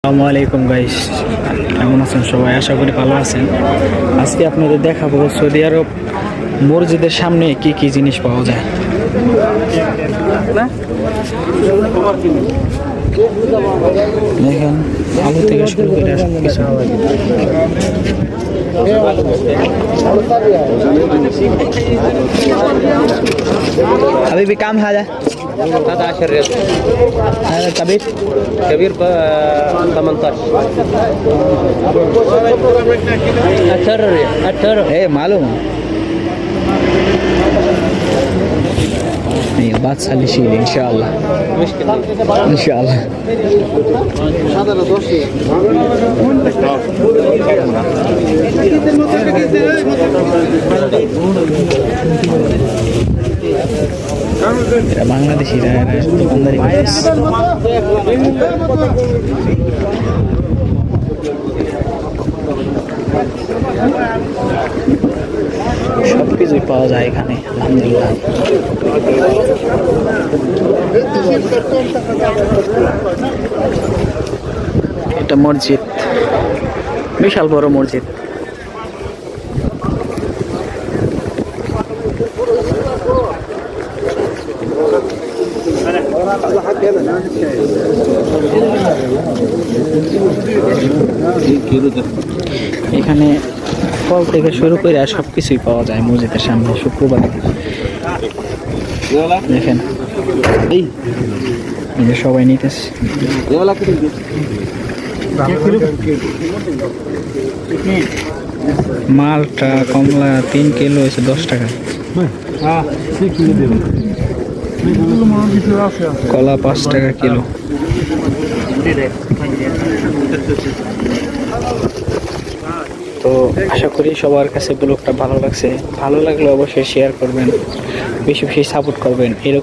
আসসালামু আলাইকুম গাইস, কেমন আছেন সবাই? আশা করি ভালো আছেন। আজকে আপনাদের দেখাবো সৌদি আরব মসজিদের সামনে কি কি জিনিস পাওয়া যায়। দেখেন আলু থেকে শুরু করে কিছু حبيبي كم هذا؟ هذا 10 ريال. هذا كبير؟ كبير ب 18. 18 ريال. 18. ايه معلومة. ايه بتصل شيء ان شاء الله. مشكلة ان شاء الله. هذا لدوشي. এরা বাংলাদেশিরা দোকানদারি করতেছে। সবকিছুই পাওয়া যায় এখানে আলহামদুলিল্লাহ। এটা মসজিদ, বিশাল বড় মসজিদ। এখানে ফল থেকে শুরু করে সব কিছুই পাওয়া যায় মসজিদের সামনে শুক্রবার। দেখেন এই সবাই নিতেছে। মালটা কমলা 3 কিলো হয়েছে 10 টাকা। কলা 5 টাকা কিলো। তো আশা করি সবার কাছে ব্লগটা ভালো লাগছে। ভালো লাগলে অবশ্যই শেয়ার করবেন, বেশি বেশি সাপোর্ট করবেন। এরকম